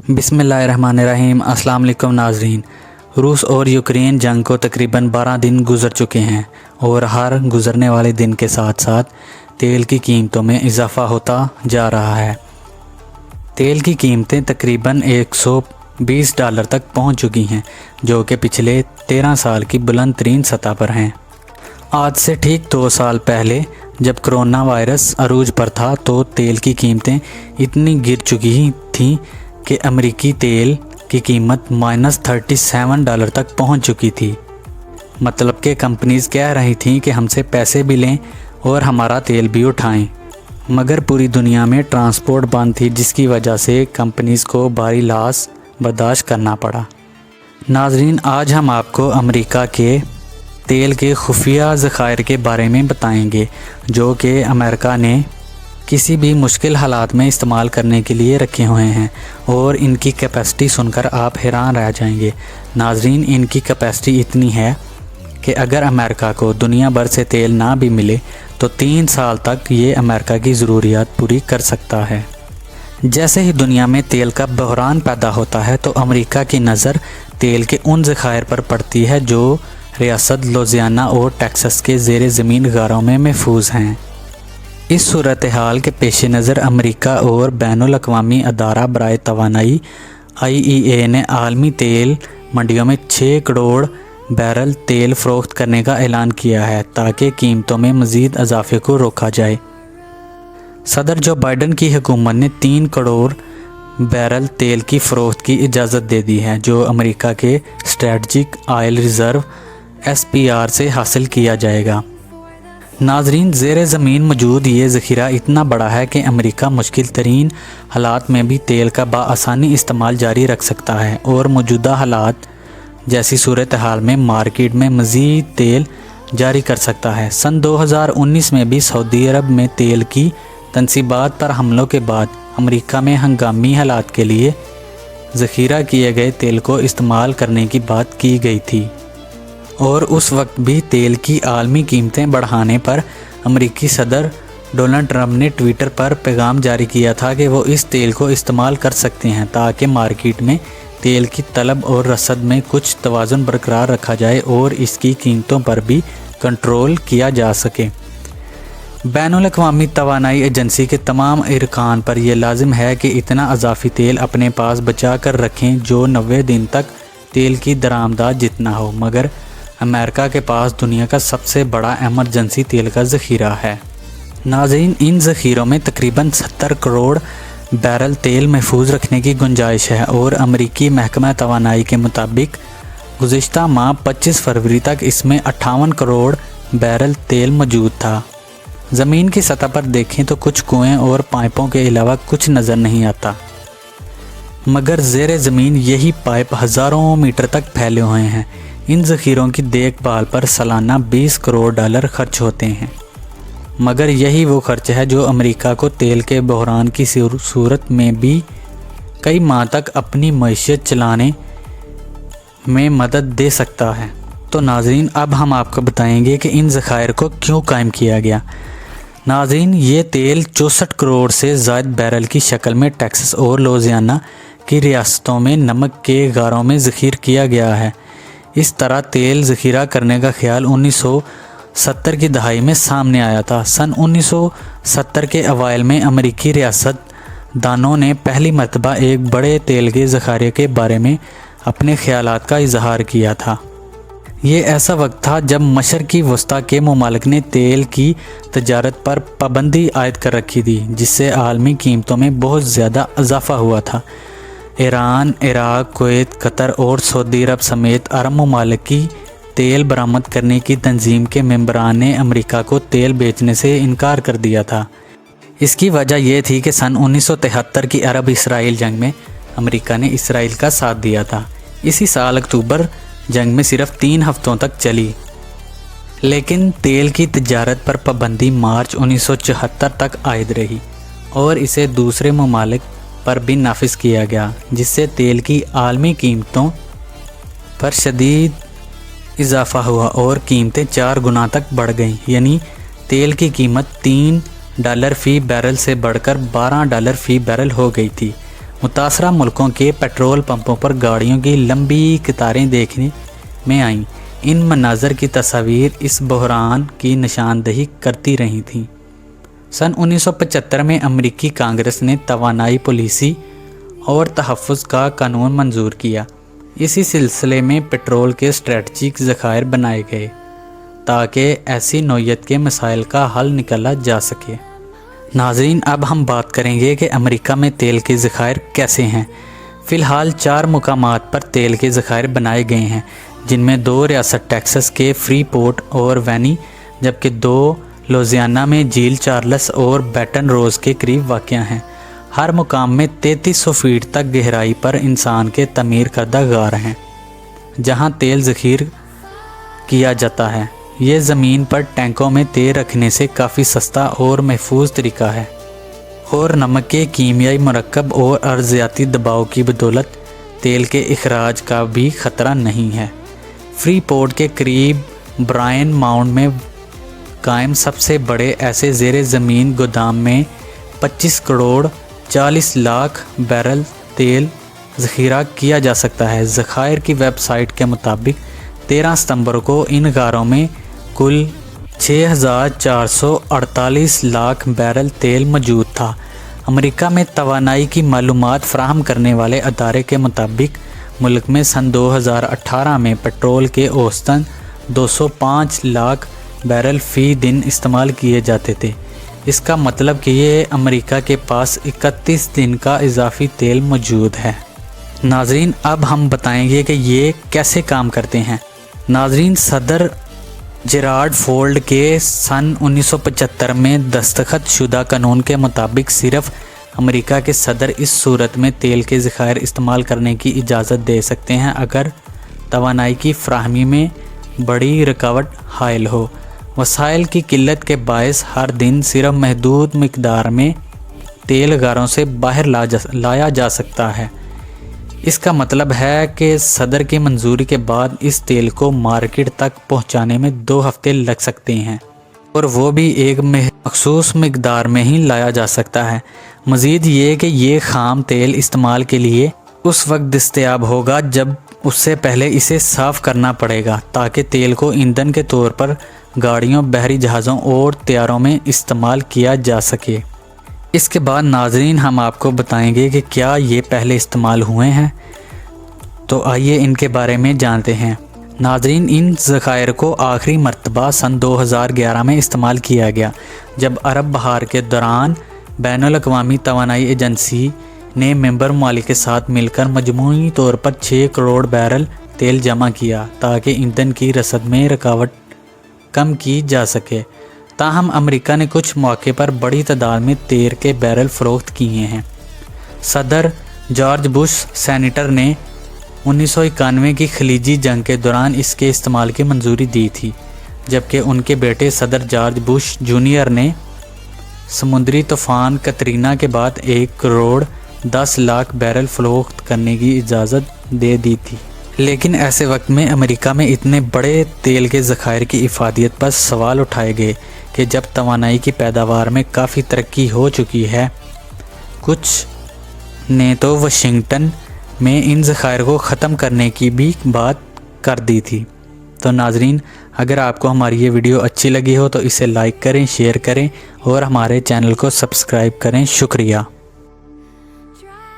बिस्मिल्लाहिर्रहमानिर्रहीम। अस्सलाम वालेकुम नाज़रीन। रूस और यूक्रेन जंग को तकरीबन 12 दिन गुजर चुके हैं और हर गुजरने वाले दिन के साथ साथ तेल की कीमतों में इजाफ़ा होता जा रहा है। तेल की कीमतें तकरीबन $120 तक पहुंच चुकी हैं, जो कि पिछले 13 साल की बुलंद तरीन सतह पर हैं। आज से ठीक 2 साल पहले जब कोरोना वायरस अरूज पर था तो तेल की कीमतें इतनी गिर चुकी थीं कि अमेरिकी तेल की कीमत -$37 तक पहुंच चुकी थी। मतलब कि कंपनीज कह रही थीं कि हमसे पैसे भी लें और हमारा तेल भी उठाएं, मगर पूरी दुनिया में ट्रांसपोर्ट बंद थी, जिसकी वजह से कंपनीज को भारी लॉस बर्दाश्त करना पड़ा। नाजरीन, आज हम आपको अमेरिका के तेल के खुफिया ज़खायर के बारे में बताएंगे, जो कि अमेरिका ने किसी भी मुश्किल हालात में इस्तेमाल करने के लिए रखे हुए हैं और इनकी कैपेसिटी सुनकर आप हैरान रह जाएंगे। नाजरीन, इनकी कैपेसिटी इतनी है कि अगर अमेरिका को दुनिया भर से तेल ना भी मिले तो 3 साल तक ये अमेरिका की ज़रूरियात पूरी कर सकता है। जैसे ही दुनिया में तेल का बहरान पैदा होता है तो अमेरिका की नज़र तेल के उन ज़खायर पर पड़ती है जो रियासत लुजियाना और टेक्सास के ज़ेर ज़मीन गारों में महफूज हैं। इस सूरत हाल के पेश नज़र अमेरिका और बैनुल अक़वामी अदारा बराए तवानाई IEA ने आलमी तेल मंडियों में 6 करोड़ बैरल तेल फ़रोख्त करने का ऐलान किया है ताकि कीमतों में मज़ीद इजाफे को रोका जाए। सदर जो बाइडन की हुकूमत ने 3 करोड़ बैरल तेल की फ़रोख्त की इजाज़त दे दी है, जो अमेरिका के स्ट्रेटजिक ऑयल रिज़र्व SPR से हासिल किया जाएगा। नाजरीन, ज़ेर ज़मीन मौजूद ये ज़ख़ीरा इतना बड़ा है कि अमेरिका मुश्किल तरीन हालात में भी तेल का बआसानी इस्तेमाल जारी रख सकता है और मौजूदा हालात जैसी सूरत हाल में मार्केट में मज़ीद तेल जारी कर सकता है। सन 2019 में भी सऊदी अरब में तेल की तनसीबात पर हमलों के बाद अमेरिका में हंगामी हालात के लिए ज़ख़ीरा किए गए तेल को इस्तेमाल करने की बात की गई थी और उस वक्त भी तेल की आलमी कीमतें बढ़ाने पर अमेरिकी सदर डोनाल्ड ट्रंप ने ट्विटर पर पैगाम जारी किया था कि वो इस तेल को इस्तेमाल कर सकते हैं ताकि मार्केट में तेल की तलब और रसद में कुछ तवाज़ुन बरकरार रखा जाए और इसकी कीमतों पर भी कंट्रोल किया जा सके। बैनुल अक़वामी तवानाई एजेंसी के तमाम अरकान पर यह लाजिम है कि इतना इजाफी तेल अपने पास बचा कर रखें जो 90 दिन तक तेल की दरामदाद जितना हो, मगर अमेरिका के पास दुनिया का सबसे बड़ा एमरजेंसी तेल का ज़ख़ीरा है। नाज़रीन, इन ज़ख़ीरों में तकरीबन 70 करोड़ बैरल तेल महफूज रखने की गुंजाइश है और अमेरिकी महकमा तवानाई के मुताबिक गुज़िश्ता माह 25 फरवरी तक इसमें 58 करोड़ बैरल तेल मौजूद था। ज़मीन की सतह पर देखें तो कुछ कुएँ और पाइपों के अलावा कुछ नज़र नहीं आता, मगर ज़ेर ज़मीन यही पाइप हज़ारों मीटर तक फैले हुए हैं। इन ज़ख़ीरों की देखभाल पर सालाना $20 करोड़ खर्च होते हैं, मगर यही वो खर्च है जो अमेरिका को तेल के बहरान की सूरत में भी कई माह तक अपनी मईशत चलाने में मदद दे सकता है। तो नाज़रीन, अब हम आपको बताएंगे कि इन ज़खायर को क्यों कायम किया गया। नाज़रीन, ये तेल 64 करोड़ से ज़ायद बैरल की शक्ल में टेक्सास और लुजियाना की रियासतों में नमक के गारों में ज़ख़ीर किया गया है। इस तरह तेल ज़ख़ीरा करने का ख्याल 1970 की दहाई में सामने आया था। सन 1970 के अवाइल में अमेरिकी रियासत दानों ने पहली मरतबा एक बड़े तेल के ज़ख़ारे के बारे में अपने ख़यालात का इजहार किया था। ये ऐसा वक्त था जब मशरक़ी वस्ता के मुमालिक ने तेल की तजारत पर पाबंदी आयद कर रखी थी, जिससे आलमी कीमतों में बहुत ज़्यादा इजाफ़ा हुआ था। ईरान, इराक़, कुवैत, कतर और सऊदी अरब समेत अरब ममालिक की तेल बरामद करने की तंजीम के मेंबरान ने अमेरिका को तेल बेचने से इनकार कर दिया था। इसकी वजह यह थी कि सन 1973 की अरब इसराइल जंग में अमेरिका ने इसराइल का साथ दिया था। इसी साल अक्टूबर जंग में सिर्फ 3 हफ्तों तक चली, लेकिन तेल की तजारत पर पाबंदी मार्च 1974 तक आयद रही और इसे दूसरे ममालिक पर भी नाफिज किया गया, जिससे तेल की आलमी कीमतों पर शदीद इजाफ़ा हुआ और कीमतें 4 गुना तक बढ़ गईं। यानी तेल की कीमत $3 फ़ी बैरल से बढ़कर $12 फ़ी बैरल हो गई थी मुतासरा मुल्कों के पेट्रोल पंपों पर गाड़ियों की लंबी कतारें देखने में आईं। इन मनाज़र की तस्वीर इस बहरान की निशानदही करती रही थीं। सन 1975 में अमेरिकी कांग्रेस ने तवानाई पॉलिसी और तहफ़्फ़ुज़ का कानून मंजूर किया। इसी सिलसिले में पेट्रोल के स्ट्रेटजिक ज़खायर बनाए गए ताकि ऐसी नौइयत के मसाइल का हल निकाला जा सके। नाज़रीन, अब हम बात करेंगे कि अमेरिका में तेल के ज़खायर कैसे हैं। फ़िलहाल 4 मुकामात पर तेल के ज़खायर बनाए गए हैं, जिनमें 2 रियासत टेक्सास के फ्री पोर्ट और वैनी, जबकि 2 लुजियाना में झील चार्ल्स और बैटन रोज़ के करीब वाक़ हैं। हर मुकाम में 3300 फीट तक गहराई पर इंसान के तमीर करदा गार हैं, जहां तेल ज़ख़ीर किया जाता है। ये ज़मीन पर टैंकों में तेल रखने से काफ़ी सस्ता और महफूज तरीका है, और नमक के कीमियाई मरकब और अर्ज़ियाती दबाव की बदौलत तेल के इखराज का भी ख़तरा नहीं है। फ्री पोर्ट के करीब ब्रायन माउंट में कायम सबसे बड़े ऐसे ज़ेरे ज़मीन गोदाम में 25 करोड़ 40 लाख बैरल तेल ज़ख़ीरा किया जा सकता है। ज़खायर की वेबसाइट के मुताबिक 13 सितंबर को इन गारों में कुल 6448 लाख बैरल तेल मौजूद था। अमेरिका में तवानाई की मालूमात फ़राहम करने वाले अदारे के मुताबिक मुल्क में सन 2018 में पेट्रोल के औसतन 205 लाख बैरल फ़ी दिन इस्तेमाल किए जाते थे। इसका मतलब कि ये अमेरिका के पास 31 दिन का इजाफी तेल मौजूद है। नाज़रीन, अब हम बताएंगे कि ये कैसे काम करते हैं। नाज़रीन, सदर जेरार्ड फोल्ड के सन 1975 में दस्तखत शुदा कानून के मुताबिक सिर्फ अमेरिका के सदर इस सूरत में तेल के ज़खायर इस्तेमाल करने की इजाज़त दे सकते हैं अगर तवानाई की फ़राहमी में बड़ी रुकावट हायल हो। वसाइल की किल्लत के बायस हर दिन सिर्फ महदूद मिकदार में तेल गारों से बाहर लाया जा सकता है। इसका मतलब है कि सदर की मंजूरी के बाद इस तेल को मार्केट तक पहुंचाने में 2 हफ्ते लग सकते हैं, और वो भी एक मखसूस मिकदार में ही लाया जा सकता है। मज़ीद ये कि ये ख़ाम तेल इस्तेमाल के लिए उस वक्त दस्तयाब होगा जब उससे पहले इसे साफ़ करना पड़ेगा, ताकि तेल को ईंधन के तौर पर गाड़ियों, बहरी जहाज़ों और तैयारों में इस्तेमाल किया जा सके। इसके बाद नाज़रीन, हम आपको बताएंगे कि क्या ये पहले इस्तेमाल हुए हैं, तो आइए इनके बारे में जानते हैं। नाज़रीन, इन ज़खायर को आखिरी मरतबा सन 2011 में इस्तेमाल किया गया, जब अरब बहार के दौरान बैनुल अक़वामी तवानाई एजेंसी ने मेंबर ममालिक के साथ मिलकर मजमूई तौर पर 6 करोड़ बैरल तेल जमा किया ताकि ईंधन की रसद में रुकावट कम की जा सके। ताहम अमेरिका ने कुछ मौके पर बड़ी तादाद में तेल के बैरल फ़रोख्त किए हैं। सदर जॉर्ज बुश सीनेटर ने 1991 की खलीजी जंग के दौरान इसके इस्तेमाल की मंजूरी दी थी, जबकि उनके बेटे सदर जॉर्ज बुश जूनियर ने समुद्री तूफ़ान कतरीना के बाद 1 करोड़ 10 लाख बैरल फ़रोख्त करने की इजाज़त दे दी थी। लेकिन ऐसे वक्त में अमेरिका में इतने बड़े तेल के ज़खायर की इफ़ादियत पर सवाल उठाए गए कि जब तवानाई की पैदावार में काफ़ी तरक्की हो चुकी है, कुछ ने तो वाशिंगटन में इन ज़खायर को ख़त्म करने की भी बात कर दी थी। तो नाज़रीन, अगर आपको हमारी ये वीडियो अच्छी लगी हो तो इसे लाइक करें, शेयर करें और हमारे चैनल को सब्सक्राइब करें। शुक्रिया।